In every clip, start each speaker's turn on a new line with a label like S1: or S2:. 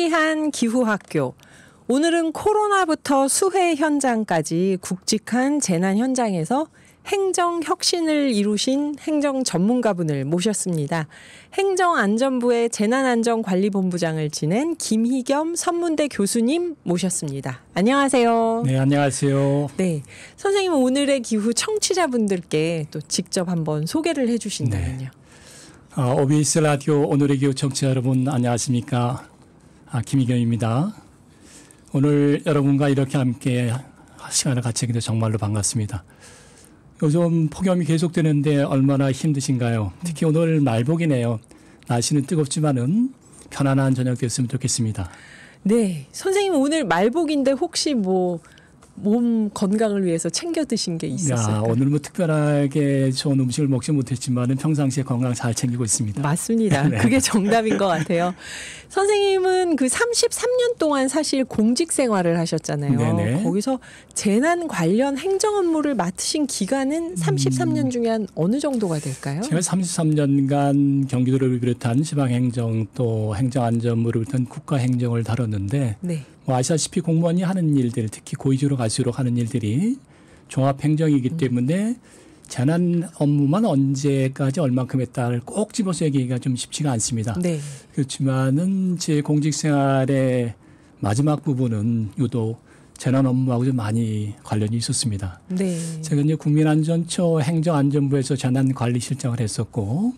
S1: 신기한 기후학교. 오늘은 코로나부터 수해 현장까지 굵직한 재난 현장에서 행정혁신을 이루신 행정 전문가분을 모셨습니다. 행정안전부의 재난안전관리본부장을 지낸 김희겸 선문대 교수님 모셨습니다. 안녕하세요.
S2: 네, 안녕하세요.
S1: 네, 선생님은 오늘의 기후 청취자분들께 또 직접 한번 소개를 해주신다면요.
S2: 네. OBS 라디오 오늘의 기후 청취자 여러분 안녕하십니까? 김희겸입니다. 오늘 여러분과 이렇게 함께 시간을 같이 하게 돼서 정말로 반갑습니다. 요즘 폭염이 계속되는데 얼마나 힘드신가요? 특히 오늘 말복이네요. 날씨는 뜨겁지만은 편안한 저녁 됐으면 좋겠습니다.
S1: 네, 선생님 오늘 말복인데 혹시 몸 건강을 위해서 챙겨 드신 게 있었을까요?
S2: 오늘 특별하게 좋은 음식을 먹지 못했지만은 평상시에 건강 잘 챙기고 있습니다.
S1: 맞습니다. 네. 그게 정답인 것 같아요. 선생님은 그 33년 동안 사실 공직 생활을 하셨잖아요.
S2: 네네.
S1: 거기서 재난 관련 행정 업무를 맡으신 기간은 33년 중에 한 어느 정도가 될까요?
S2: 제가 33년간 경기도를 비롯한 지방행정 또 행정안전부를 비롯한 국가행정을 다뤘는데
S1: 네.
S2: 아시다시피 공무원이 하는 일들, 특히 고위직으로 갈수록 하는 일들이 종합행정이기 때문에 재난 업무만 언제까지 얼만큼 했다를 꼭 집어서 얘기하기가 좀 쉽지가 않습니다.
S1: 네.
S2: 그렇지만은 제 공직생활의 마지막 부분은 유독 재난 업무하고 좀 많이 관련이 있었습니다.
S1: 네.
S2: 제가 이제 국민안전처 행정안전부에서 재난관리실장을 했었고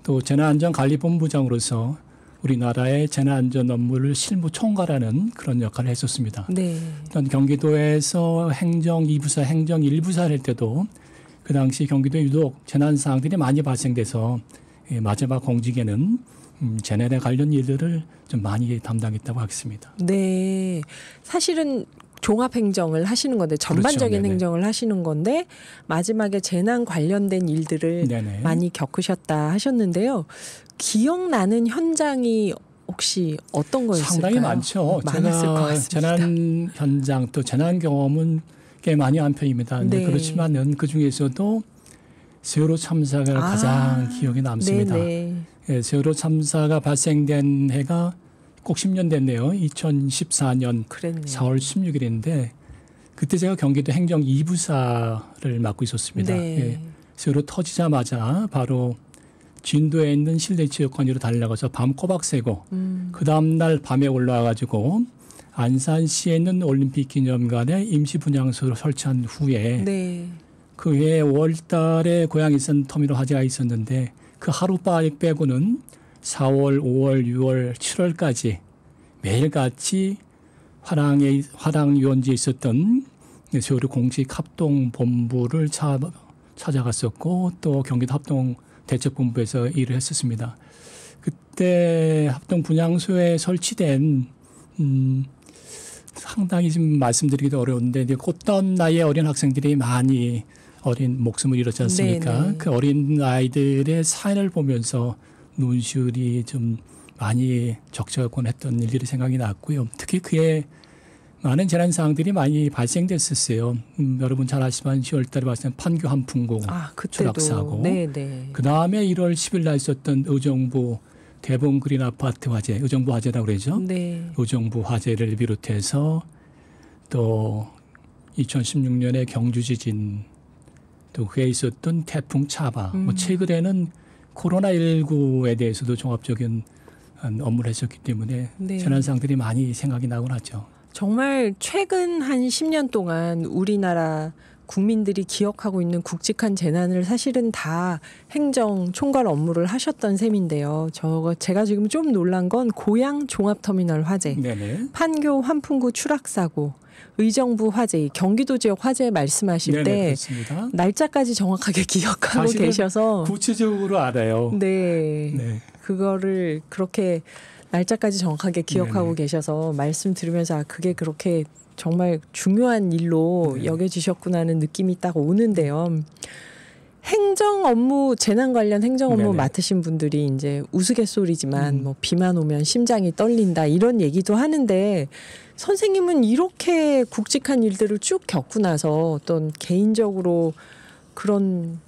S2: 또 재난안전관리본부장으로서 우리나라의 재난안전 업무를 실무 총괄하는 그런 역할을 했었습니다.
S1: 네.
S2: 또 경기도에서 행정 2부사, 행정 1부사를 할 때도 그 당시 경기도에 유독 재난 사항들이 많이 발생돼서 마지막 공직에는 재난에 관련 일들을 좀 많이 담당했다고 하겠습니다.
S1: 네. 사실은 종합행정을 하시는 건데 전반적인
S2: 그렇죠.
S1: 행정을 하시는 건데 마지막에 재난 관련된 일들을
S2: 네네.
S1: 많이 겪으셨다 하셨는데요. 기억나는 현장이 혹시 어떤 거였을까요?
S2: 상당히 많죠.
S1: 많았을 것 같습니다.
S2: 재난 현장 또 재난 경험은 꽤 많이 한 편입니다.
S1: 네.
S2: 그렇지만은 그 중에서도 세월호 참사가 가장 기억에 남습니다. 세월호 참사가 발생된 해가 꼭 10년 됐네요. 2014년
S1: 그랬네요.
S2: 4월 16일인데 그때 제가 경기도 행정 2부사를 맡고 있었습니다.
S1: 네.
S2: 세월호 터지자마자 바로 진도에 있는 실내체육관으로 달려가서 밤 꼬박 새고 그 다음날 밤에 올라와가지고 안산시에 있는 올림픽 기념관에 임시 분향소를 설치한 후에
S1: 네.
S2: 그 해 5월 달에 고양이산 터미널 화재가 있었는데 그 하루 빼고는 4월, 5월, 6월, 7월까지 매일같이 화랑 유원지에 있었던 세월호 공직 합동본부를 찾아갔었고 또 경기도 합동 대책본부에서 일을 했었습니다. 그때 합동 분향소에 설치된 상당히 지금 말씀드리기도 어려운데 어떤 나이의 어린 학생들이 많이 어린 목숨을 잃었지 않습니까?
S1: 네네.
S2: 그 어린 아이들의 사연을 보면서 눈시울이 좀 많이 적적하곤 했던 일들이 생각이 났고요. 특히 그에 많은 재난 사항들이 많이 발생됐었어요. 여러분 잘 아시지만 10월 달에 발생한 판교 한풍공 추락사고.
S1: 네네.
S2: 그다음에 1월 10일 날 있었던 의정부 대봉그린 아파트 화재, 의정부 화재라고 그러죠.
S1: 네.
S2: 의정부 화재를 비롯해서 또 2016년에 경주 지진 또 그에 있었던 태풍 차바 최근에는 코로나19에 대해서도 종합적인 업무를 했었기 때문에
S1: 네.
S2: 재난 사항들이 많이 생각이 나곤 하죠.
S1: 정말 최근 한 10년 동안 우리나라 국민들이 기억하고 있는 굵직한 재난을 사실은 다 행정 총괄 업무를 하셨던 셈인데요. 제가 지금 좀 놀란 건 고양 종합터미널 화재,
S2: 네네.
S1: 판교 환풍구 추락사고, 의정부 화재, 경기도 지역 화재 말씀하실
S2: 네네,
S1: 때
S2: 그렇습니다.
S1: 날짜까지 정확하게 기억하고 계셔서
S2: 구체적으로 알아요.
S1: 네. 그거를 그렇게 날짜까지 정확하게 기억하고
S2: 네네.
S1: 계셔서 말씀 들으면서 그게 그렇게 정말 중요한 일로 여겨지셨구나 하는 느낌이 딱 오는데요. 행정 업무, 재난 관련 행정 업무
S2: 네네.
S1: 맡으신 분들이 이제 우스갯소리지만 비만 오면 심장이 떨린다 이런 얘기도 하는데 선생님은 이렇게 굵직한 일들을 쭉 겪고 나서 어떤 개인적으로 그런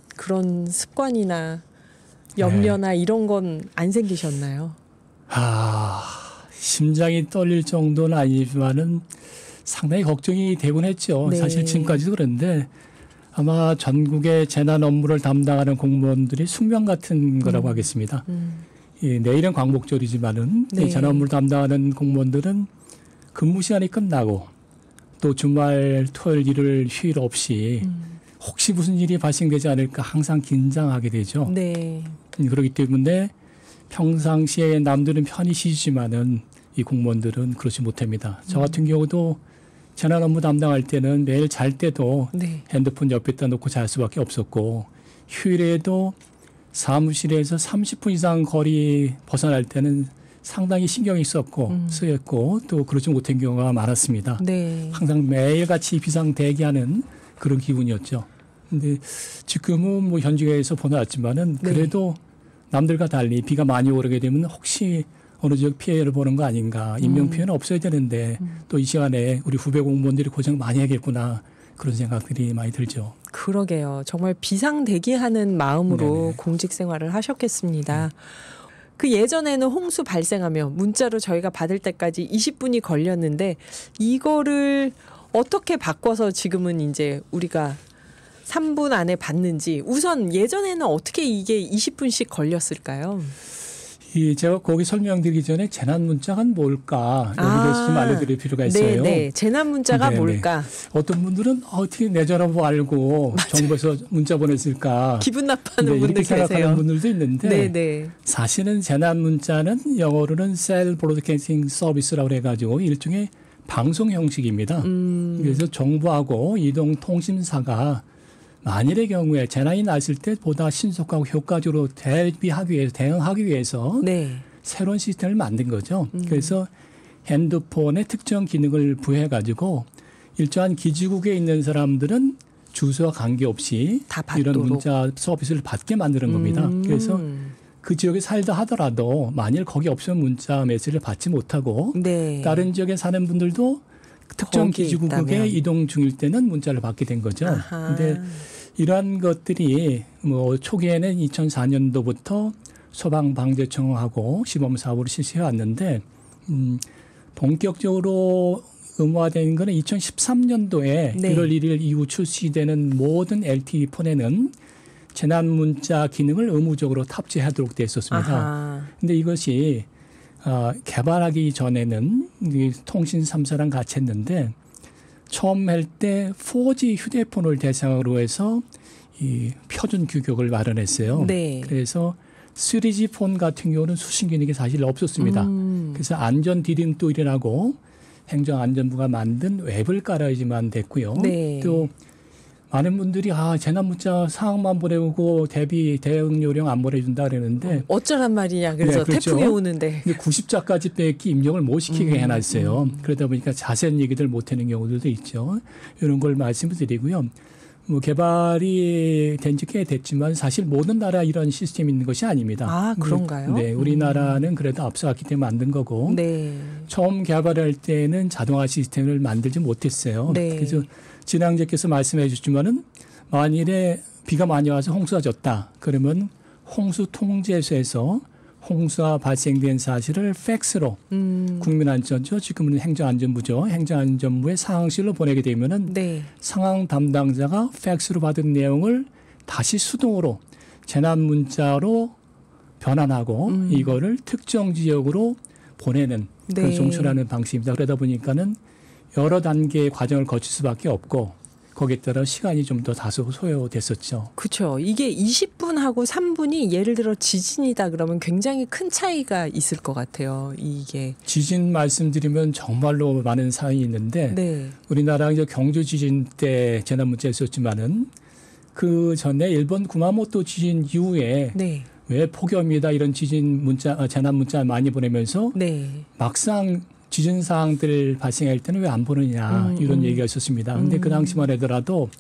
S1: 습관이나 염려나 이런 건 안 생기셨나요?
S2: 심장이 떨릴 정도는 아니지만은 상당히 걱정이 되곤 했죠.
S1: 네.
S2: 사실 지금까지도 그런데 아마 전국의 재난 업무를 담당하는 공무원들이 숙명 같은 거라고 하겠습니다. 내일은 광복절이지만은
S1: 네.
S2: 이 재난 업무를 담당하는 공무원들은 근무 시간이 끝나고 또 주말, 토요일, 일요일 휴일 없이 혹시 무슨 일이 발생되지 않을까 항상 긴장하게 되죠.
S1: 네.
S2: 그렇기 때문에 평상시에 남들은 편히 쉬지만은 이 공무원들은 그렇지 못합니다. 저 같은 경우도 재난 업무 담당할 때는 매일 잘 때도
S1: 네.
S2: 핸드폰 옆에다 놓고 잘 수밖에 없었고 휴일에도 사무실에서 30분 이상 거리 벗어날 때는 상당히 신경이 썼고 쓰였고 또 그렇지 못한 경우가 많았습니다.
S1: 네.
S2: 항상 매일같이 비상 대기하는 그런 기분이었죠. 근데 지금은 뭐 현직에서 보내왔지만은
S1: 네.
S2: 그래도 남들과 달리 비가 많이 오르게 되면 혹시 어느 지역 피해를 보는 거 아닌가. 인명 피해는 없어야 되는데 또 이 시간에 우리 후배 공무원들이 고생 많이 하겠구나. 그런 생각들이 많이 들죠.
S1: 그러게요. 정말 비상 대기하는 마음으로
S2: 네네.
S1: 공직 생활을 하셨겠습니다. 그 예전에는 홍수 발생하면 문자로 저희가 받을 때까지 20분이 걸렸는데 이거를 어떻게 바꿔서 지금은 이제 우리가 3분 안에 받는지 우선 예전에는 어떻게 이게 20분씩 걸렸을까요?
S2: 제가 거기 설명드리기 전에 재난 문자가 뭘까 여기 대해서 좀 알려드릴 필요가 있어요.
S1: 네, 재난 문자가
S2: 네네.
S1: 뭘까?
S2: 어떤 분들은 어떻게 내 전화번호 알고 정부에서 문자 보냈을까.
S1: 기분 나빠하는
S2: 네,
S1: 분들
S2: 이렇게 생각하는
S1: 계세요.
S2: 분들도 있는데
S1: 네, 네.
S2: 사실은 재난 문자는 영어로는 Cell Broadcasting Service라고 해가지고 일종의 방송 형식입니다. 그래서 정부하고 이동통신사가 만일의 경우에 재난이 났을 때 보다 신속하고 효과적으로 대응하기 위해서
S1: 네.
S2: 새로운 시스템을 만든 거죠. 그래서 핸드폰에 특정 기능을 부여해가지고 일정한 기지국에 있는 사람들은 주소와 관계없이
S1: 다
S2: 이런
S1: 받도록.
S2: 문자 서비스를 받게 만드는 겁니다. 그래서 그 지역에 살다 하더라도 만일 거기 없으면 문자 메시지를 받지 못하고
S1: 네.
S2: 다른 지역에 사는 분들도 특정
S1: 거기에
S2: 기지국에
S1: 있다면.
S2: 이동 중일 때는 문자를 받게 된 거죠.
S1: 아하.
S2: 근데 이러한 것들이 뭐 초기에는 2004년도부터 소방방재청하고 시범 사업으로 실시해 왔는데 본격적으로 의무화된 거는 2013년도에
S1: 네.
S2: 1월 1일 이후 출시되는 모든 LTE 폰에는 재난 문자 기능을 의무적으로 탑재하도록 되어 있었습니다. 근데 이것이 개발하기 전에는 이 통신 3사랑 같이 했는데 처음 할 때 4G 휴대폰을 대상으로 해서 이 표준 규격을 마련했어요.
S1: 네.
S2: 그래서 3G 폰 같은 경우는 수신 기능이 사실 없었습니다. 그래서 안전 디딤도 일어나고 행정안전부가 만든 웹을 깔아야지만 됐고요.
S1: 네.
S2: 또 많은 분들이 재난 문자 사항만 보내고 대응 요령 안 보내준다 그러는데
S1: 어쩌란 말이냐. 그래서
S2: 네, 그렇죠.
S1: 태풍이 오는데.
S2: 근데 90자까지 뺏기 입력을 못 시키게 해놨어요. 그러다 보니까 자세한 얘기들 못 하는 경우들도 있죠. 이런 걸 말씀을 드리고요. 뭐 개발이 된 지 꽤 됐지만 사실 모든 나라 이런 시스템이 있는 것이 아닙니다.
S1: 아, 그런가요?
S2: 네, 우리나라는 그래도 앞서갔기 때문에 만든 거고
S1: 네.
S2: 처음 개발할 때는 자동화 시스템을 만들지 못했어요.
S1: 네.
S2: 그래서 진행자께서 말씀해 주셨지만은 만일에 비가 많이 와서 홍수가 졌다. 그러면 홍수 통제소에서 홍수가 발생된 사실을 팩스로 국민안전처 지금은 행정안전부죠. 행정안전부의 상황실로 보내게 되면은
S1: 네.
S2: 상황 담당자가 팩스로 받은 내용을 다시 수동으로 재난 문자로 변환하고 이거를 특정 지역으로 보내는 그런
S1: 네.
S2: 송출하는 방식입니다. 그러다 보니까는 여러 단계의 과정을 거칠 수밖에 없고 거기에 따라 시간이 좀 더 다소 소요됐었죠.
S1: 그렇죠. 이게 20분하고 3분이 예를 들어 지진이다 그러면 굉장히 큰 차이가 있을 것 같아요. 이게.
S2: 지진 말씀드리면 정말로 많은 사연이 있는데
S1: 네.
S2: 우리나라 이제 경주 지진 때 재난 문자 있었지만은 그 전에 일본 구마모토 지진 이후에
S1: 네.
S2: 왜 폭염이다 이런 지진 문자 재난 문자 많이 보내면서
S1: 네.
S2: 막상 지진 사항들 발생할 때는 왜 안 보느냐 이런 얘기가 있었습니다. 그런데 그 당시만 하더라도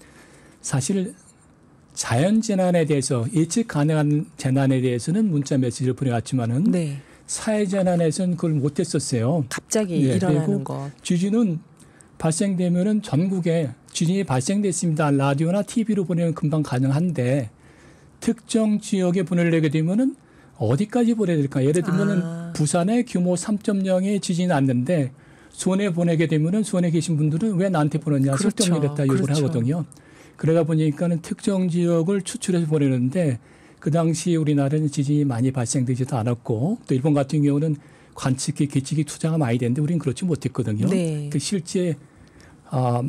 S2: 사실 자연 재난에 대해서 예측 가능한 재난에 대해서는 문자 메시지를 보내왔지만은
S1: 네.
S2: 사회 재난에서는 그걸 못했었어요.
S1: 갑자기
S2: 네,
S1: 일어나는
S2: 그리고
S1: 것.
S2: 지진은 발생되면은 전국에 지진이 발생됐습니다. 라디오나 TV로 보내면 금방 가능한데 특정 지역에 보내려게 되면은 어디까지 보내야 될까? 예를 들면은 부산에 규모 3.0의 지진이 났는데 수원에 보내게 되면은 수원에 계신 분들은 왜 나한테 보냈냐 설득을 했다 요구를 하거든요. 그러다 보니까는 특정 지역을 추출해서 보내는데 그 당시 우리나라는 지진이 많이 발생되지도 않았고 또 일본 같은 경우는 관측기, 계측기 투자가 많이 됐는데 우리는 그렇지 못했거든요.
S1: 네.
S2: 그 실제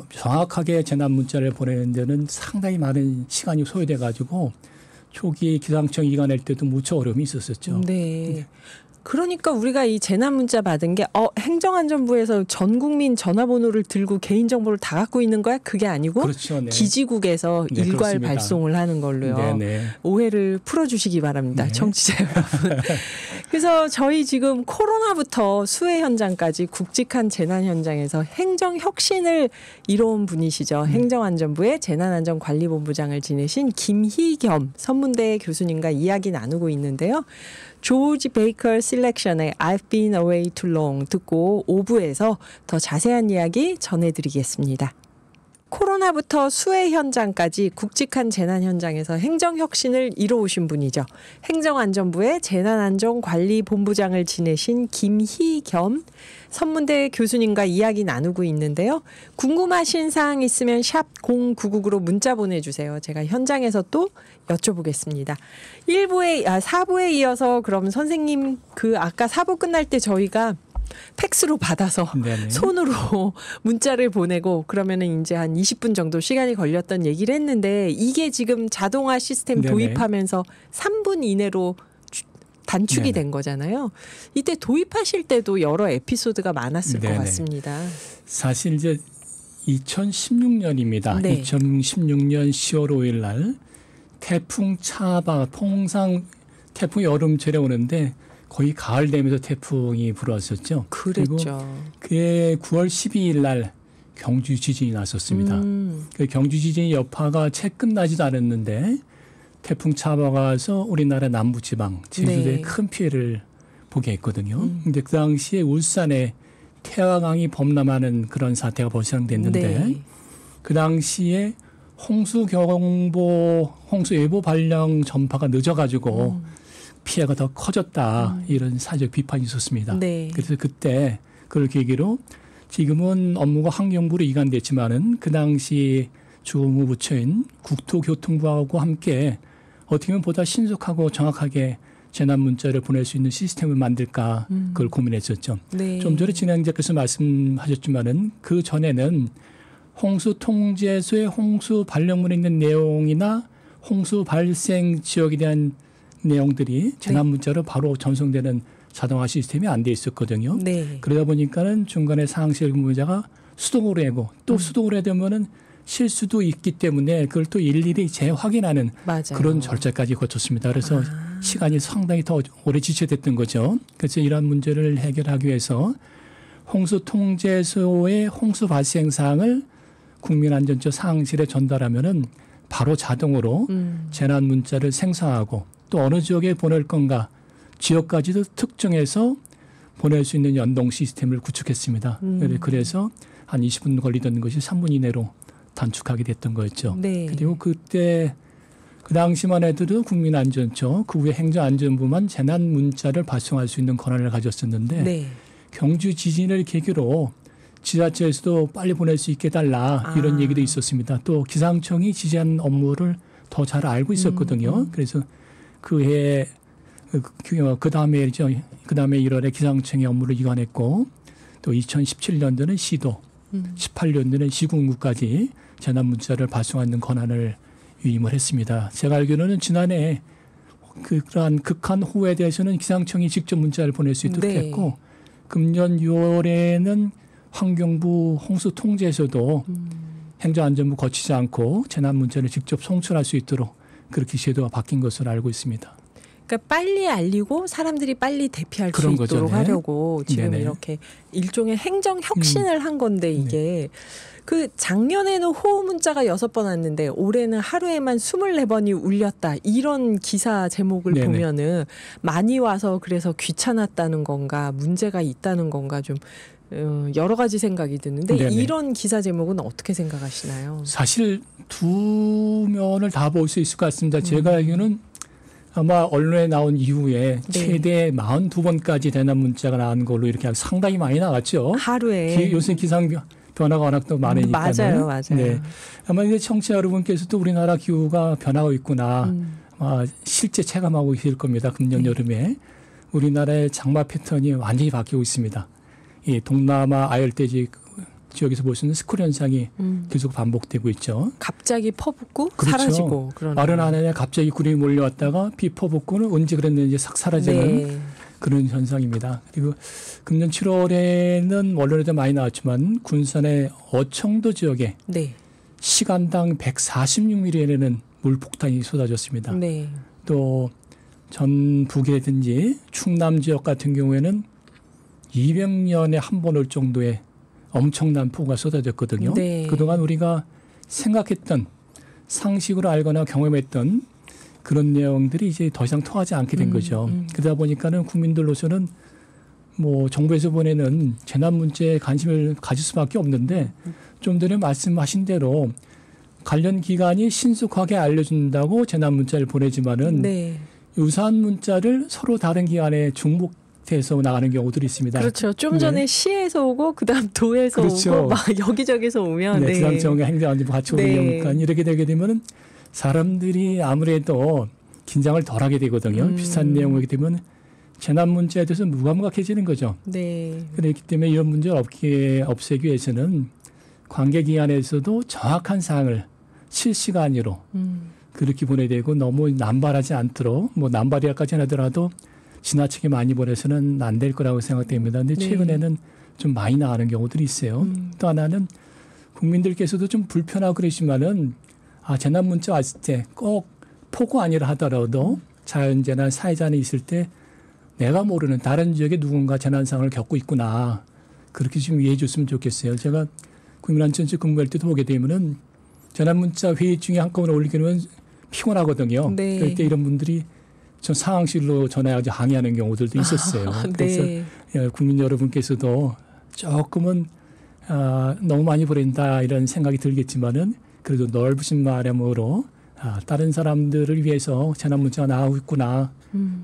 S2: 정확하게 재난 문자를 보내는 데는 상당히 많은 시간이 소요돼 가지고 초기 기상청 이가 낼 때도 무척 어려움이 있었었죠.
S1: 네. 그러니까 우리가 이 재난 문자 받은 게 행정안전부에서 전 국민 전화번호를 들고 개인정보를 다 갖고 있는 거야? 그게 아니고
S2: 그렇죠. 네.
S1: 기지국에서
S2: 네,
S1: 일괄
S2: 그렇습니다.
S1: 발송을 하는 걸로요.
S2: 네네.
S1: 오해를 풀어주시기 바랍니다.
S2: 네.
S1: 청취자 여러분. 그래서 저희 지금 코로나부터 수해 현장까지 굵직한 재난 현장에서 행정혁신을 이뤄온 분이시죠. 행정안전부의 재난안전관리본부장을 지내신 김희겸 선문대 교수님과 이야기 나누고 있는데요. 조지 베이커 셀렉션의 I've been away too long 듣고 5부에서 더 자세한 이야기 전해드리겠습니다. 코로나부터 수해 현장까지 굵직한 재난 현장에서 행정혁신을 이뤄오신 분이죠. 행정안전부의 재난안전관리본부장을 지내신 김희겸 선문대 교수님과 이야기 나누고 있는데요. 궁금하신 사항 있으면 샵 0999로 문자 보내주세요. 제가 현장에서 또 여쭤보겠습니다. 4부에 이어서 그럼 선생님 아까 4부 끝날 때 저희가 팩스로 받아서
S2: 네네.
S1: 손으로 문자를 보내고 그러면은 이제 한 20분 정도 시간이 걸렸던 얘기를 했는데 이게 지금 자동화 시스템
S2: 네네.
S1: 도입하면서 3분 이내로 단축이
S2: 네네.
S1: 된 거잖아요. 이때 도입하실 때도 여러 에피소드가 많았을
S2: 네네.
S1: 것 같습니다.
S2: 사실 이제 2016년입니다.
S1: 네.
S2: 2016년 10월 5일 날 태풍 차바 통상 태풍이 여름철에 오는데 거의 가을 되면서 태풍이 불어왔었죠. 그리고
S1: 그랬죠.
S2: 그해 9월 12일 날 경주 지진이 났었습니다. 그 경주 지진의 여파가 채 끝나지도 않았는데 태풍 차바가 와서 우리나라 남부지방 제주도에
S1: 네.
S2: 큰 피해를 보게 했거든요. 근데 그 당시에 울산에 태화강이 범람하는 그런 사태가 발생됐는데
S1: 네.
S2: 그 당시에 홍수경보, 홍수예보 발령 전파가 늦어가지고 피해가 더 커졌다 이런 사회적 비판이 있었습니다.
S1: 네.
S2: 그래서 그때 그걸 계기로 지금은 업무가 환경부로 이관됐지만은 그 당시 주무부처인 국토교통부하고 함께 어떻게 보면 보다 신속하고 정확하게 재난 문자를 보낼 수 있는 시스템을 만들까 그걸 고민했었죠.
S1: 네.
S2: 좀 전에 진행자께서 말씀하셨지만은 그 전에는 홍수 통제소의 홍수 발령문에 있는 내용이나 홍수 발생 지역에 대한 내용들이 재난 문자로 바로 전송되는 자동화 시스템이 안 돼 있었거든요.
S1: 네.
S2: 그러다 보니까는 중간에 상실 근무자가 수동으로 하고 또 수동으로 해야 되면은 실수도 있기 때문에 그걸 또 일일이 재확인하는
S1: 맞아요.
S2: 그런 절차까지 거쳤습니다. 그래서 시간이 상당히 더 오래 지체됐던 거죠. 그래서 이러한 문제를 해결하기 위해서 홍수통제소의 홍수 발생 사항을 국민안전처 상실에 전달하면은 바로 자동으로 재난 문자를 생성하고 또 어느 지역에 보낼 건가 지역까지도 특정해서 보낼 수 있는 연동 시스템을 구축했습니다. 그래서 한 20분 걸리던 것이 3분 이내로 단축하게 됐던 거였죠.
S1: 네.
S2: 그리고 그때 그 당시만 해도 국민안전처 그 후에 행정안전부만 재난 문자를 발송할 수 있는 권한을 가졌었는데
S1: 네.
S2: 경주 지진을 계기로 지자체에서도 빨리 보낼 수 있게 해달라 이런 얘기도 있었습니다. 또 기상청이 지진 업무를 더 잘 알고 있었거든요. 그래서 그해 그 다음에 1월에 기상청의 업무를 이관했고 또 2017년도는 시도, 18년도는 시군구까지 재난 문자를 발송하는 권한을 위임을 했습니다. 제가 알기로는 지난해 그러한 극한 호우에 대해서는 기상청이 직접 문자를 보낼 수 있도록
S1: 네.
S2: 했고 금년 6월에는 환경부 홍수통제에서도 행정안전부 거치지 않고 재난 문자를 직접 송출할 수 있도록 그렇게 제도가 바뀐 것으로 알고 있습니다.
S1: 그러니까 빨리 알리고 사람들이 빨리 대피할 수
S2: 그런
S1: 있도록
S2: 거죠. 네.
S1: 하려고 지금
S2: 네네.
S1: 이렇게 일종의 행정 혁신을 한 건데 이게 그 작년에는 호우 문자가 6번 왔는데 올해는 하루에만 24번이 울렸다. 이런 기사 제목을
S2: 네네.
S1: 보면은 많이 와서 그래서 귀찮았다는 건가 문제가 있다는 건가 좀 여러 가지 생각이 드는데
S2: 네네.
S1: 이런 기사 제목은 어떻게 생각하시나요?
S2: 사실 두 면을 다 볼 수 있을 것 같습니다. 제가 알기로는 아마 언론에 나온 이후에
S1: 네.
S2: 최대 42번까지 대남 문자가 나온 걸로 이렇게 상당히 많이 나왔죠.
S1: 하루에.
S2: 요새 기상 변화가 워낙 또 많으니까요.
S1: 맞아요, 맞아요.
S2: 네. 아마 이제 청취자 여러분께서도 우리나라 기후가 변하고 있구나. 아마 실제 체감하고 계실 겁니다. 금년 여름에 우리나라의 장마 패턴이 완전히 바뀌고 있습니다. 이 동남아 아열대 지역에서 볼 수 있는 스콜 현상이 계속 반복되고 있죠.
S1: 갑자기 퍼붓고
S2: 그렇죠.
S1: 사라지고 그러는.
S2: 마른 하늘에 갑자기 구름이 몰려왔다가 비 퍼붓고는 언제 그랬는지 싹 사라지는
S1: 네.
S2: 그런 현상입니다. 그리고 금년 7월에는 언론에도 많이 나왔지만 군산의 어청도 지역에
S1: 네.
S2: 시간당 146mm라는 물폭탄이 쏟아졌습니다.
S1: 네.
S2: 또 전북이라든지 충남 지역 같은 경우에는 200년에 한 번 올 정도의 엄청난 폭우가 쏟아졌거든요.
S1: 네.
S2: 그동안 우리가 생각했던 상식으로 알거나 경험했던 그런 내용들이 이제 더 이상 통하지 않게 된 거죠. 그러다 보니까는 국민들로서는 뭐 정부에서 보내는 재난 문제에 관심을 가질 수밖에 없는데 좀 전에 말씀하신 대로 관련 기관이 신속하게 알려준다고 재난 문자를 보내지만은
S1: 네.
S2: 유사한 문자를 서로 다른 기관에 중복해서 나가는 경우들이 있습니다.
S1: 그렇죠. 좀 전에
S2: 네.
S1: 시에서 오고 그다음 도에서
S2: 그렇죠.
S1: 오고 막 여기저기서 오면
S2: 네,
S1: 네.
S2: 기상청과 행정안전부 같이 오는
S1: 네.
S2: 경우니까 이렇게 되게 되면은 사람들이 아무래도 긴장을 덜하게 되거든요. 비슷한 내용이기 되면 재난 문제에 대해서 무감각해지는 거죠.
S1: 네.
S2: 그렇기 때문에 이런 문제를 없애기 위해서는 관계기관에서도 정확한 사항을 실시간으로 그렇게 보내야 되고 너무 남발하지 않도록 뭐 남발이라까지는 하더라도 지나치게 많이 보내서는 안 될 거라고 생각됩니다. 그런데
S1: 네.
S2: 최근에는 좀 많이 나가는 경우들이 있어요. 또 하나는 국민들께서도 좀 불편하고 그러시면은 재난 문자 왔을 때 꼭 폭우 아니라 하더라도 자연재난, 사회재난이 있을 때 내가 모르는 다른 지역에 누군가 재난 상황을 겪고 있구나. 그렇게 좀 이해해 줬으면 좋겠어요. 제가 국민안전처 근무할 때도 보게 되면은 재난 문자 회의 중에 한꺼번에 올리게 되면 피곤하거든요.
S1: 네.
S2: 그럴 때 이런 분들이 전 상황실로 전화해서 항의하는 경우들도 있었어요. 그래서
S1: 네.
S2: 국민 여러분께서도 조금은 너무 많이 보낸다 이런 생각이 들겠지만은 그래도 넓으신 마음으로 다른 사람들을 위해서 재난 문자가 나오고 있구나.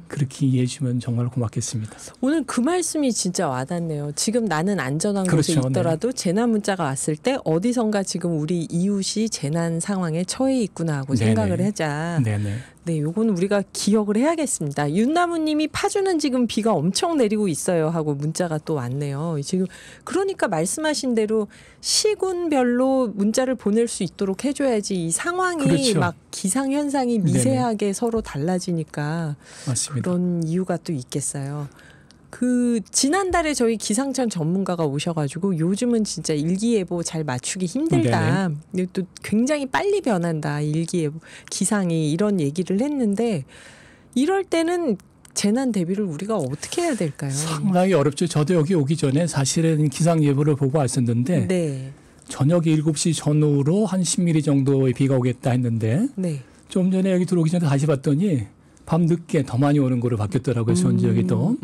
S2: 그렇게 이해해 주면 정말 고맙겠습니다.
S1: 오늘 그 말씀이 진짜 와닿네요. 지금 나는 안전한 곳에
S2: 그렇죠.
S1: 있더라도 재난 문자가 왔을 때 어디선가 지금 우리 이웃이 재난 상황에 처해 있구나 하고
S2: 네네.
S1: 생각을 하자.
S2: 네네.
S1: 네, 요건 우리가 기억을 해야겠습니다. 윤나무님이 파주는 지금 비가 엄청 내리고 있어요 하고 문자가 또 왔네요. 지금 그러니까 말씀하신 대로 시군별로 문자를 보낼 수 있도록 해줘야지 이 상황이
S2: 그렇죠.
S1: 막 기상 현상이 미세하게 서로 달라지니까
S2: 맞습니다.
S1: 그런 이유가 또 있겠어요. 지난달에 저희 기상청 전문가가 오셔가지고 요즘은 진짜 일기예보 잘 맞추기 힘들다. 또 굉장히 빨리 변한다. 일기예보 기상이 이런 얘기를 했는데 이럴 때는 재난 대비를 우리가 어떻게 해야 될까요?
S2: 상당히 어렵죠. 저도 여기 오기 전에 사실은 기상 예보를 보고 왔었는데
S1: 네.
S2: 저녁 7시 전후로 한 10mm 정도의 비가 오겠다 했는데
S1: 네.
S2: 좀 전에 여기 들어오기 전에 다시 봤더니 밤 늦게 더 많이 오는 거로 바뀌었더라고요. 수원 지역에도.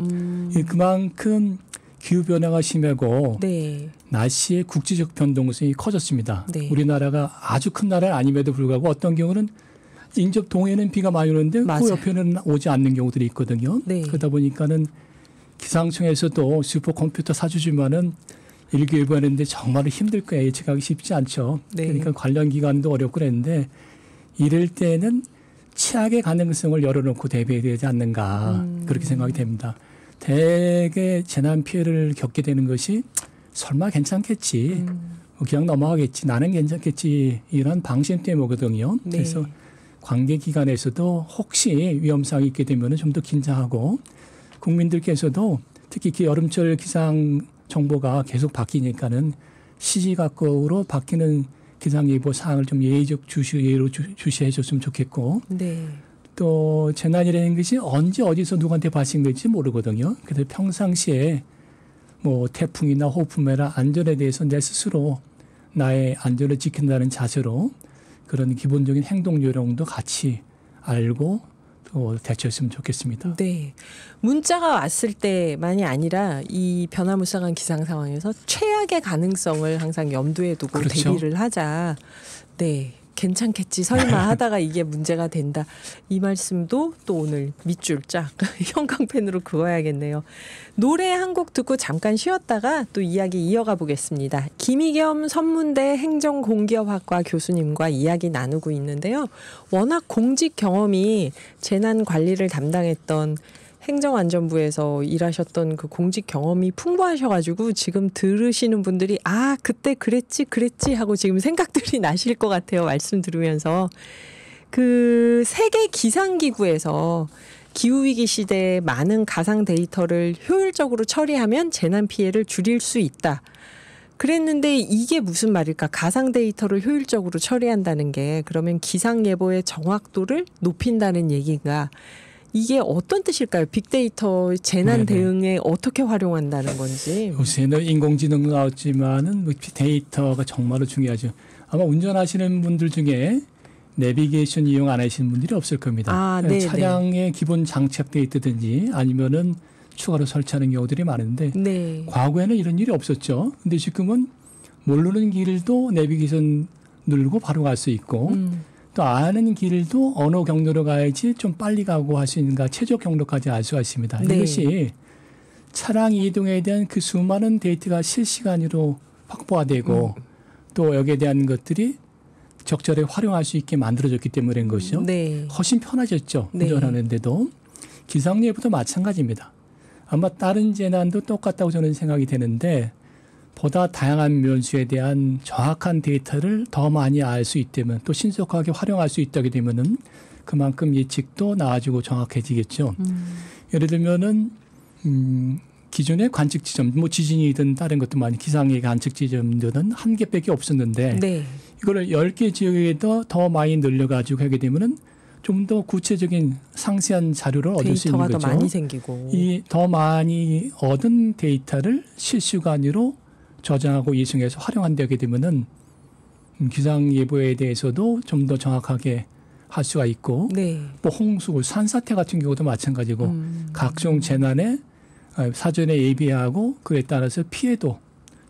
S2: 그만큼 기후변화가 심하고
S1: 네.
S2: 날씨의 국지적 변동성이 커졌습니다.
S1: 네.
S2: 우리나라가 아주 큰 나라는 아님에도 불구하고 어떤 경우는 인접 동해는 비가 많이 오는데
S1: 맞아요.
S2: 그 옆에는 오지 않는 경우들이 있거든요.
S1: 네.
S2: 그러다 보니까는 기상청에서도 슈퍼컴퓨터 사주지만은 일기예보하는데 정말 힘들 거예요. 예측하기 쉽지 않죠.
S1: 네.
S2: 그러니까 관련 기관도 어렵고 그랬는데 이럴 때는 최악의 가능성을 열어놓고 대비해야 되지 않는가 그렇게 생각이 됩니다. 대개 재난 피해를 겪게 되는 것이 설마 괜찮겠지. 그냥 넘어가겠지. 나는 괜찮겠지. 이런 방심 때문이거든요.
S1: 네.
S2: 그래서 관계기관에서도 혹시 위험성이 있게 되면 좀 더 긴장하고 국민들께서도 특히 여름철 기상 정보가 계속 바뀌니까는 시시각각으로 바뀌는 기상예보 사항을 좀 예의적 예로 주시해 줬으면 좋겠고
S1: 네.
S2: 또 재난이라는 것이 언제 어디서 누구한테 발생될지 모르거든요. 그래서 평상시에 뭐 태풍이나 호풍이나 안전에 대해서 내 스스로 나의 안전을 지킨다는 자세로 그런 기본적인 행동 요령도 같이 알고 또 대처했으면 좋겠습니다.
S1: 네. 문자가 왔을 때만이 아니라 이 변화무쌍한 기상 상황에서 최악의 가능성을 항상 염두에 두고
S2: 그렇죠.
S1: 대비를 하자. 네. 괜찮겠지 설마 하다가 이게 문제가 된다. 이 말씀도 또 오늘 밑줄 쫙 형광펜으로 그어야겠네요. 노래 한 곡 듣고 잠깐 쉬었다가 또 이야기 이어가 보겠습니다. 김희겸 선문대 행정공기업학과 교수님과 이야기 나누고 있는데요. 워낙 공직 경험이 재난 관리를 담당했던 행정안전부에서 일하셨던 그 공직 경험이 풍부하셔가지고 지금 들으시는 분들이 아 그때 그랬지 하고 지금 생각들이 나실 것 같아요. 말씀 들으면서 그 세계 기상기구에서 기후위기 시대에 많은 가상 데이터를 효율적으로 처리하면 재난 피해를 줄일 수 있다. 그랬는데 이게 무슨 말일까? 가상 데이터를 효율적으로 처리한다는 게 그러면 기상 예보의 정확도를 높인다는 얘기가 이게 어떤 뜻일까요? 빅데이터 재난 대응에 어떻게 활용한다는 건지.
S2: 요새는 인공지능도 나왔지만은 데이터가 정말로 중요하죠. 아마 운전하시는 분들 중에 내비게이션 이용 안 하시는 분들이 없을 겁니다. 차량에 기본 장착돼 있다든지 아니면은 추가로 설치하는 경우들이 많은데
S1: 네.
S2: 과거에는 이런 일이 없었죠. 근데 지금은 모르는 길도 내비게이션 누르고 바로 갈 수 있고 또 아는 길도 어느 경로로 가야지 좀 빨리 가고 할 수 있는가 최저 경로까지 알 수가 있습니다.
S1: 네.
S2: 이것이 차량 이동에 대한 그 수많은 데이터가 실시간으로 확보가 되고 또 여기에 대한 것들이 적절히 활용할 수 있게 만들어졌기 때문인 것이죠.
S1: 네.
S2: 훨씬 편해졌죠.
S1: 네.
S2: 운전하는데도. 기상예보도 마찬가지입니다. 아마 다른 재난도 똑같다고 저는 생각이 되는데 보다 다양한 변수에 대한 정확한 데이터를 더 많이 알 수 있다면 또 신속하게 활용할 수 있다게 되면은 그만큼 예측도 나아지고 정확해지겠죠. 예를 들면은 기존의 관측 지점, 뭐 지진이든 다른 것도 많이 기상의 관측 지점들은 한 개밖에 없었는데
S1: 네.
S2: 이거를 10개 지역에도 더 많이 늘려가지고 하게 되면은 좀 더 구체적인 상세한 자료를 얻을 수 있는 거죠.
S1: 데이터가 더 많이 생기고.
S2: 이 더 많이 얻은 데이터를 실시간으로 저장하고 이송해서 활용한다게 되면은 기상 예보에 대해서도 좀 더 정확하게 할 수가 있고,
S1: 네.
S2: 뭐 홍수, 산사태 같은 경우도 마찬가지고 각종 재난에 사전에 예비하고 그에 따라서 피해도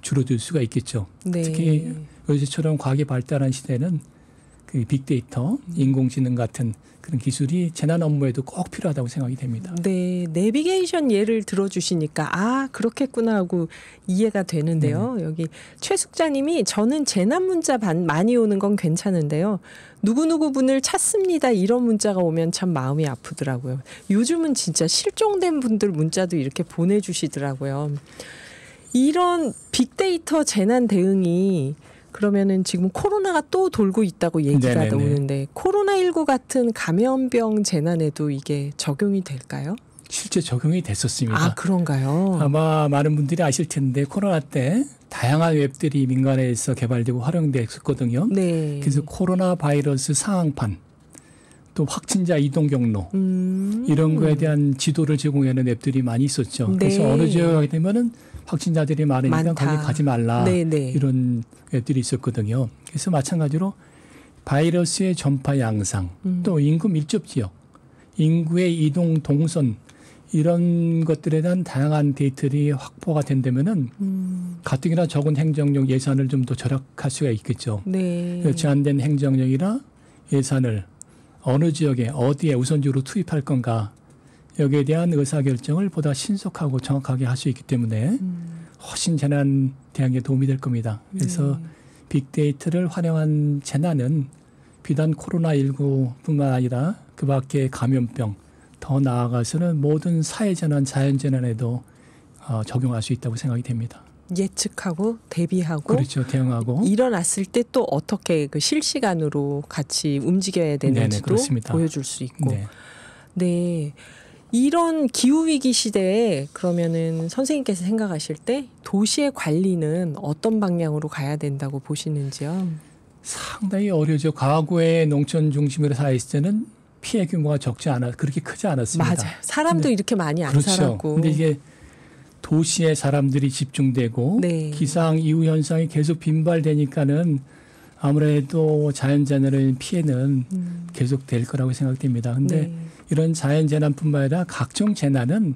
S2: 줄어들 수가 있겠죠.
S1: 네.
S2: 특히 요새처럼 과학이 발달한 시대는 그 빅데이터, 인공지능 같은 그런 기술이 재난 업무에도 꼭 필요하다고 생각이 됩니다.
S1: 네, 내비게이션 예를 들어주시니까 아 그렇겠구나 하고 이해가 되는데요. 여기 최숙자님이 저는 재난 문자 많이 오는 건 괜찮은데요. 누구누구 분을 찾습니다. 이런 문자가 오면 참 마음이 아프더라고요. 요즘은 진짜 실종된 분들 문자도 이렇게 보내주시더라고요. 이런 빅데이터 재난 대응이 그러면은 지금 코로나가 또 돌고 있다고 얘기가
S2: 네네네.
S1: 나오는데 코로나19 같은 감염병 재난에도 이게 적용이 될까요?
S2: 실제 적용이 됐었습니다.
S1: 아 그런가요?
S2: 아마 많은 분들이 아실 텐데 코로나 때 다양한 웹들이 민간에서 개발되고 활용됐었거든요.
S1: 네.
S2: 그래서 코로나 바이러스 상황판 또 확진자 이동 경로 이런 거에 대한 지도를 제공하는 앱들이 많이 있었죠.
S1: 네.
S2: 그래서 어느 지역에 가게 되면은 확진자들이 많으니까
S1: 많다.
S2: 거기 가지 말라
S1: 네네.
S2: 이런 앱들이 있었거든요. 그래서 마찬가지로 바이러스의 전파 양상 또 인구 밀접 지역, 인구의 이동 동선 이런 것들에 대한 다양한 데이터들이 확보가 된다면은 가뜩이나 적은 행정력 예산을 좀 더 절약할 수가 있겠죠.
S1: 네.
S2: 제한된 행정력이나 예산을 어느 지역에 어디에 우선적으로 투입할 건가 여기에 대한 의사결정을 보다 신속하고 정확하게 할 수 있기 때문에 훨씬 재난 대응에 도움이 될 겁니다. 그래서 빅데이터를 활용한 재난은 비단 코로나19뿐만 아니라 그 밖에 감염병 더 나아가서는 모든 사회재난, 자연재난에도 적용할 수 있다고 생각이 됩니다.
S1: 예측하고 대비하고
S2: 그렇죠. 대응하고.
S1: 일어났을 때 또 어떻게 그 실시간으로 같이 움직여야 되는지도 보여줄 수 있고.
S2: 네.
S1: 네. 이런 기후위기 시대에 그러면은 선생님께서 생각하실 때 도시의 관리는 어떤 방향으로 가야 된다고 보시는지요?
S2: 상당히 어려죠. 과거에 농촌 중심으로 살았을 때는 피해 규모가 그렇게 크지 않았습니다.
S1: 맞아요. 사람도 이렇게 많이 안
S2: 그렇죠.
S1: 살았고.
S2: 근데 이게 도시에 사람들이 집중되고
S1: 네.
S2: 기상 이후 현상이 계속 빈발되니까는 아무래도 자연재난의 피해는 계속 될 거라고 생각됩니다. 근데
S1: 네.
S2: 이런 자연재난뿐만 아니라 각종 재난은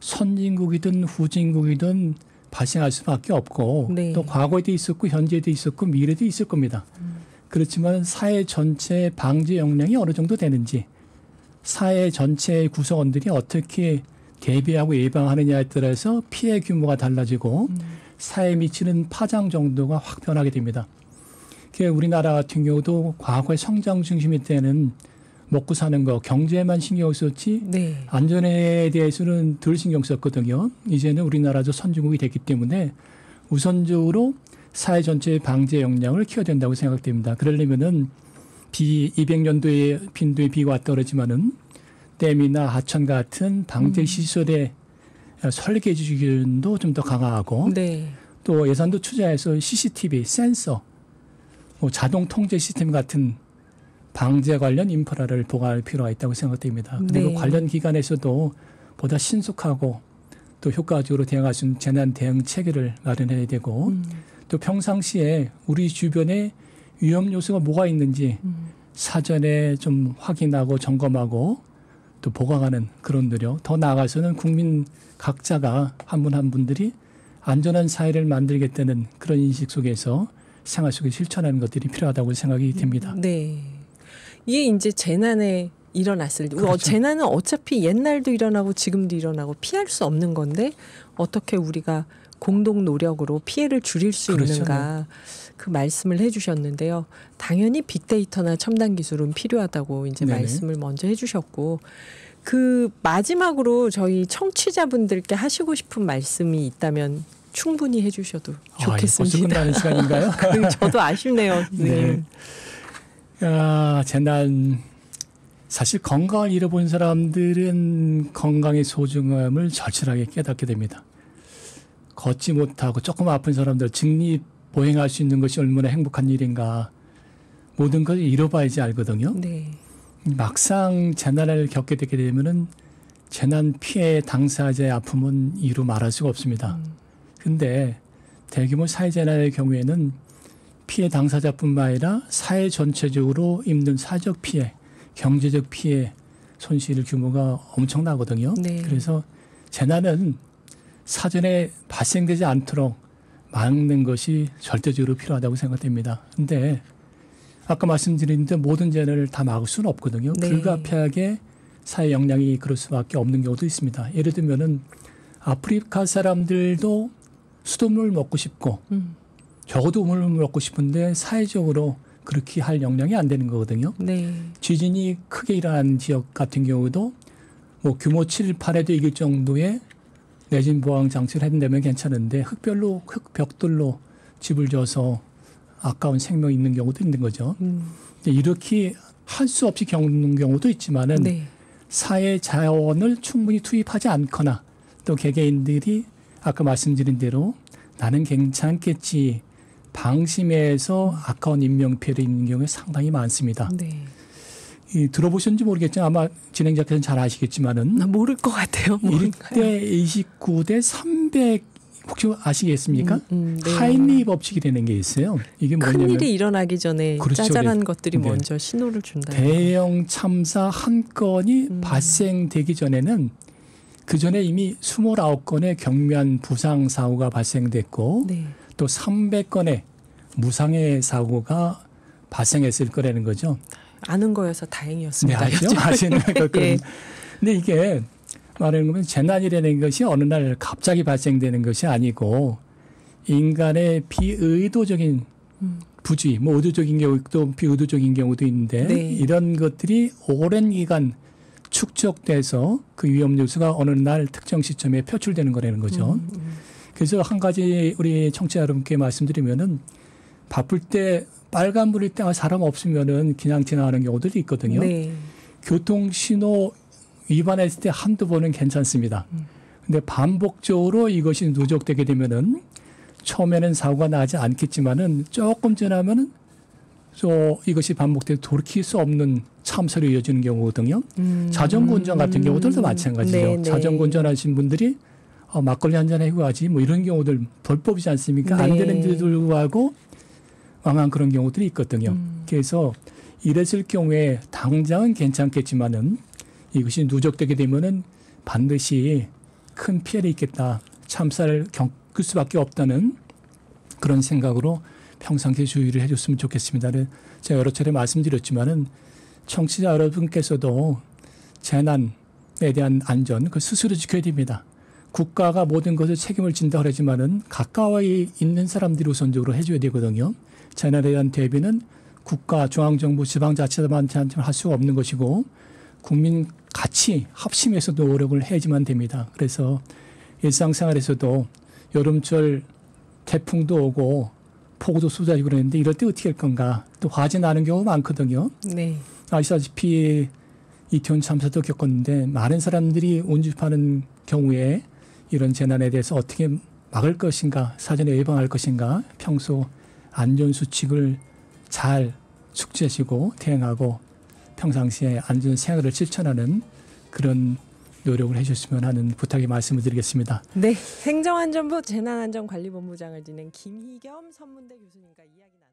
S2: 선진국이든 후진국이든 발생할 수밖에 없고
S1: 네.
S2: 또 과거에도 있었고 현재도 있었고 미래도 있을 겁니다. 그렇지만 사회 전체의 방제 역량이 어느 정도 되는지, 사회 전체의 구성원들이 어떻게 대비하고 예방하느냐에 따라서 피해 규모가 달라지고 사회에 미치는 파장 정도가 확 변하게 됩니다. 우리나라 같은 경우도 과거의 성장 중심일 때는 먹고 사는 거, 경제만 신경 썼지
S1: 네.
S2: 안전에 대해서는 덜 신경 썼거든요. 이제는 우리나라도 선진국이 됐기 때문에 우선적으로 사회 전체의 방제 역량을 키워야 된다고 생각됩니다. 그러려면은 200년도에 빈도의 비가 왔다 그러지만은 댐이나 하천 같은 방제 시설의 설계 기준도 좀 더 강화하고
S1: 네.
S2: 또 예산도 투자해서 CCTV, 센서, 자동 통제 시스템 같은 방제 관련 인프라를 보강할 필요가 있다고 생각됩니다. 그리고
S1: 네.
S2: 관련 기관에서도 보다 신속하고 또 효과적으로 대응할 수 있는 재난 대응 체계를 마련해야 되고 또 평상시에 우리 주변에 위험 요소가 뭐가 있는지 사전에 좀 확인하고 점검하고 또 보강하는 그런 노력, 더 나아가서는 국민 각자가 한 분 한 분들이 안전한 사회를 만들겠다는 그런 인식 속에서 생활 속에 실천하는 것들이 필요하다고 생각이 됩니다.
S1: 네. 이게 이제 재난에 일어났을 때
S2: 그렇죠.
S1: 재난은 어차피 옛날도 일어나고 지금도 일어나고 피할 수 없는 건데 어떻게 우리가 공동 노력으로 피해를 줄일 수
S2: 그렇죠.
S1: 있는가 그 말씀을 해주셨는데요. 당연히 빅데이터나 첨단 기술은 필요하다고 이제
S2: 네네.
S1: 말씀을 먼저 해주셨고 그 마지막으로 저희 청취자분들께 하시고 싶은 말씀이 있다면 충분히 해주셔도 좋겠습니다.
S2: 벌써 끝나는 시간인가요?
S1: 저도 아쉽네요.
S2: 네. 재난 사실 건강을 잃어본 사람들은 건강의 소중함을 절실하게 깨닫게 됩니다. 걷지 못하고 조금 아픈 사람들 직립 보행할 수 있는 것이 얼마나 행복한 일인가 모든 걸 잃어봐야지 알거든요.
S1: 네.
S2: 막상 재난을 겪게 되게 되면은 재난 피해 당사자의 아픔은 이루 말할 수가 없습니다. 근데 대규모 사회재난의 경우에는 피해 당사자뿐만 아니라 사회 전체적으로 입는 사회적 피해, 경제적 피해 손실 규모가 엄청나거든요.
S1: 네.
S2: 그래서 재난은 사전에 발생되지 않도록 막는 것이 절대적으로 필요하다고 생각됩니다. 근데 아까 말씀드린 데 모든 재난을 다 막을 수는 없거든요.
S1: 네.
S2: 불가피하게 사회 역량이 그럴 수밖에 없는 경우도 있습니다. 예를 들면은 아프리카 사람들도 수돗물 먹고 싶고 적어도 물 먹고 싶은데 사회적으로 그렇게 할 역량이 안 되는 거거든요.
S1: 네.
S2: 지진이 크게 일어난 지역 같은 경우도 뭐 규모 7, 8에도 이길 정도의 내진 보강 장치를 해준다면 괜찮은데 흙벽돌로 집을 져서 아까운 생명이 있는 경우도 있는 거죠. 이렇게 할 수 없이 겪는 경우도 있지만은
S1: 네.
S2: 사회 자원을 충분히 투입하지 않거나 또 개개인들이 아까 말씀드린 대로 나는 괜찮겠지 방심해서 아까운 인명피해를 입는 경우가 상당히 많습니다.
S1: 네.
S2: 들어보셨는지 모르겠지만 아마 진행자께서는 잘 아시겠지만은
S1: 나 모를 것 같아요.
S2: 1대 29대 300 혹시 아시겠습니까?
S1: 네.
S2: 하인리 법칙이 되는 게 있어요. 이게 뭐냐면
S1: 큰일이 일어나기 전에
S2: 그렇죠.
S1: 짜잘한 것들이
S2: 네.
S1: 먼저 신호를 준다.
S2: 대형 참사 한 건이 발생되기 전에는 그 전에 이미 29건의 경미한 부상 사고가 발생됐고
S1: 네.
S2: 또 300건의 무상해 사고가 발생했을 거라는 거죠.
S1: 아는 거여서
S2: 네,
S1: 다행이었습니다.
S2: 아시죠? 아시는 거.
S1: 예.
S2: 근데 이게 말하는 재난이라는 것이 어느 날 갑자기 발생되는 것이 아니고 인간의 비의도적인 부주의, 뭐 의도적인 경우도 비의도적인 경우도 있는데
S1: 네.
S2: 이런 것들이 오랜 기간 축적돼서 그 위험 요소가 어느 날 특정 시점에 표출되는 거라는 거죠. 그래서 한 가지 우리 청취자 여러분께 말씀드리면은 바쁠 때 빨간불일 때 사람 없으면은 그냥 지나가는 경우들이 있거든요.
S1: 네.
S2: 교통 신호 위반했을 때 한두 번은 괜찮습니다. 근데 반복적으로 이것이 누적되게 되면은 처음에는 사고가 나지 않겠지만은 조금 지나면은 이것이 반복돼서 돌이킬 수 없는 참사로 이어지는 경우거든요. 자전거 운전 같은 경우들도 마찬가지죠.
S1: 네, 네.
S2: 자전거 운전하신 분들이 막걸리 한잔 해고 가지 뭐 이런 경우들 불법이지 않습니까?
S1: 네.
S2: 안 되는데도 불구하고 망한 그런 경우들이 있거든요. 그래서 이랬을 경우에 당장은 괜찮겠지만은 이것이 누적되게 되면은 반드시 큰 피해를 입겠다. 참사를 겪을 수밖에 없다는 그런 생각으로 평상시에 주의를 해줬으면 좋겠습니다. 제가 여러 차례 말씀드렸지만은 청취자 여러분께서도 재난에 대한 안전 그 스스로 지켜야 됩니다. 국가가 모든 것을 책임을 진다 그러지만은 가까워 있는 사람들이 우선적으로 해줘야 되거든요. 재난에 대한 대비는 국가, 중앙정부, 지방자치단체만 할 수가 없는 것이고 국민 같이 합심해서 노력을 해야지만 됩니다. 그래서 일상생활에서도 여름철 태풍도 오고 폭우도 쏟아지고 그러는데 이럴 때 어떻게 할 건가. 또 화재 나는 경우가 많거든요.
S1: 네.
S2: 아시다시피 이태원 참사도 겪었는데 많은 사람들이 운집하는 경우에 이런 재난에 대해서 어떻게 막을 것인가, 사전에 예방할 것인가, 평소 안전수칙을 잘 숙지하시고 대응하고 평상시에 안전생활을 실천하는 그런 노력을 해주셨으면 하는 부탁의 말씀을 드리겠습니다.
S1: 네, 행정안전부 재난안전관리본부장을 지낸 김희겸 선문대 교수님과 이야기 나눴습니다.